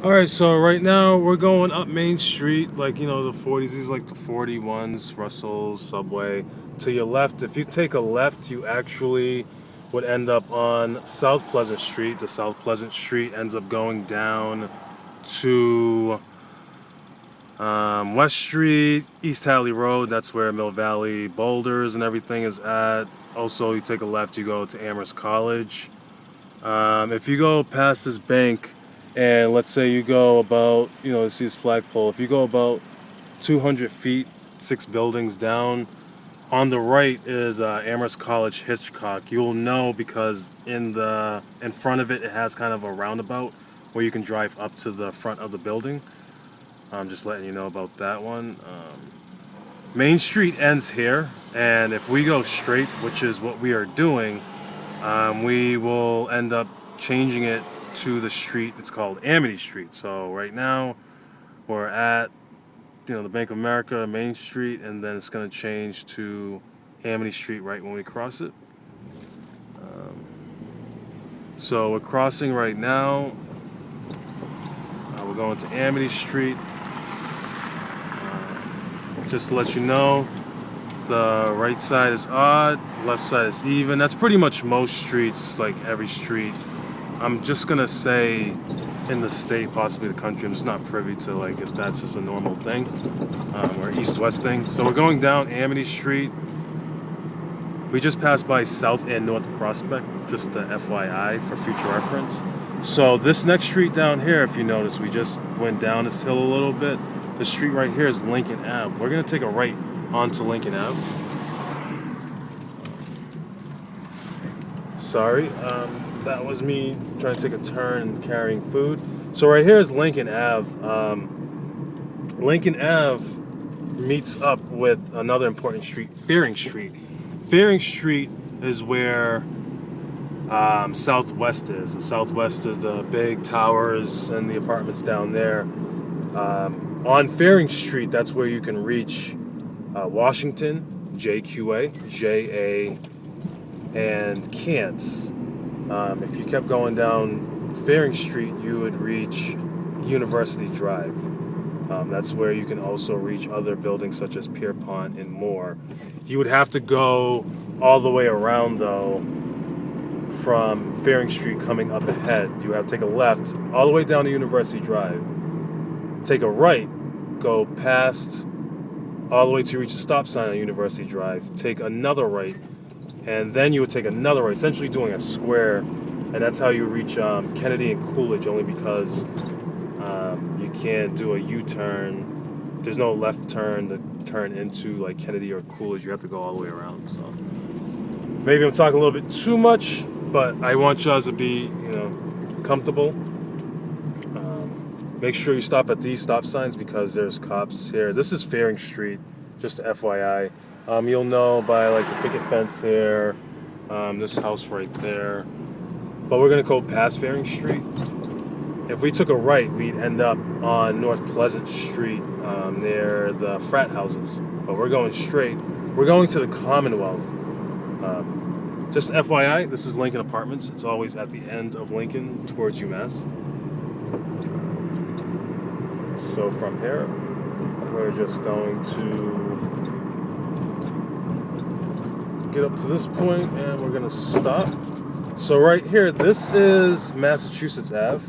All right, so right now we're going up Main Street, like the 40s. These are like the 41s, Russell's, Subway. To your left, if you take a left, you actually would end up on South Pleasant Street. The South Pleasant Street ends up going down to West Street, East Hadley Road. That's where Mill Valley Boulders and everything is at. Also, you take a left, you go to Amherst College. If you go past this bank, and let's say you go about, see this flagpole, if you go about 200 feet, 6 buildings down, on the right is Amherst College Hitchcock. You'll know because in front of it, it has kind of a roundabout where you can drive up to the front of the building. I'm just letting you know about that one. Main Street ends here, and if we go straight, which is what we are doing, we will end up changing it to the street. It's called Amity Street. So right now we're at the Bank of America Main Street, and then it's going to change to Amity Street right when we cross it. So we're crossing right now. We're going to Amity Street. Just to let you know, the right side is odd, left side is even. That's pretty much most streets, like every street. I'm just gonna say in the state, possibly the country. I'm just not privy to like if that's just a normal thing or east-west thing. So we're going down Amity Street. We just passed by South and North Prospect, just a FYI for future reference. So this next street down here, if you notice, we just went down this hill a little bit. The street right here is Lincoln Ave. We're gonna take a right onto Lincoln Ave. Sorry, that was me trying to take a turn and carrying food. So right here is Lincoln Ave. Lincoln Ave meets up with another important street, Fearing Street. Fearing Street is where Southwest is. The Southwest is the big towers and the apartments down there. On Fearing Street, that's where you can reach Washington, JQA, JA, and Kantz. If you kept going down Fearing Street, you would reach University Drive. That's where you can also reach other buildings such as Pierpont and more. You would have to go all the way around though from Fearing Street coming up ahead. You have to take a left all the way down to University Drive. Take a right, go past all the way to reach the stop sign on University Drive. Take another right, and then you would take another right, essentially doing a square, and that's how you reach Kennedy and Coolidge, only because you can't do a U-turn. There's no left turn to turn into like Kennedy or Coolidge. You have to go all the way around. So maybe I'm talking a little bit too much, but I want you guys to be, comfortable. Make sure you stop at these stop signs because there's cops here. This is Fearing Street, just FYI. You'll know by like the picket fence here, this house right there. But we're gonna go past Fearing Street. If we took a right, we'd end up on North Pleasant Street near the frat houses. But we're going straight. We're going to the Commonwealth. Just FYI, this is Lincoln Apartments. It's always at the end of Lincoln towards UMass. So from here, we're just going to get up to this point and we're gonna stop. So right here, this is Massachusetts Ave.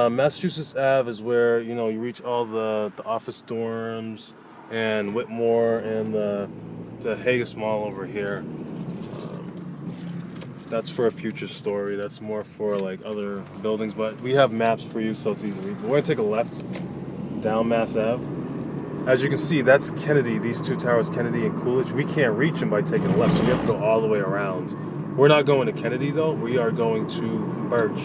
Massachusetts Ave is where you reach all the office dorms and Whitmore and the Haggis Mall over here. That's for a future story. That's more for like other buildings, but we have maps for you so it's easy to read. We're gonna take a left down Mass Ave. As you can see, that's Kennedy. These two towers, Kennedy and Coolidge. We can't reach them by taking a left, so we have to go all the way around. We're not going to Kennedy though. We are going to Birch.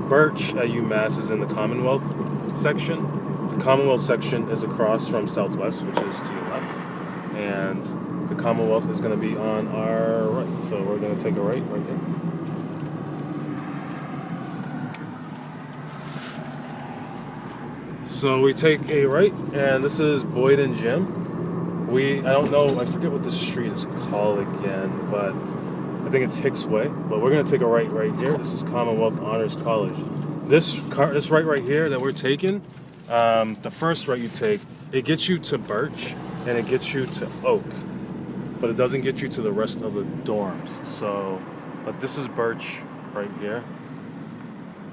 Birch at UMass is in the Commonwealth section. The Commonwealth section is across from Southwest, which is to your left, and the Commonwealth is going to be on our right. So we're going to take a right here. So we take a right, and this is Boyd and Jim. I don't know, I forget what the street is called again, but I think it's Hicks Way. But we're going to take a right here. This is Commonwealth Honors College. this right here that we're taking, the first right you take, it gets you to Birch and it gets you to Oak, but it doesn't get you to the rest of the dorms. So, but this is Birch right here.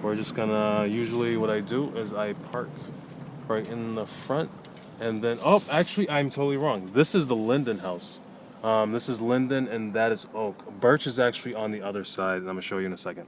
We're just gonna, usually what I do is I park right in the front, and then, oh, actually, I'm totally wrong. This is the Linden house. This is Linden, and that is Oak. Birch is actually on the other side, and I'm gonna show you in a second.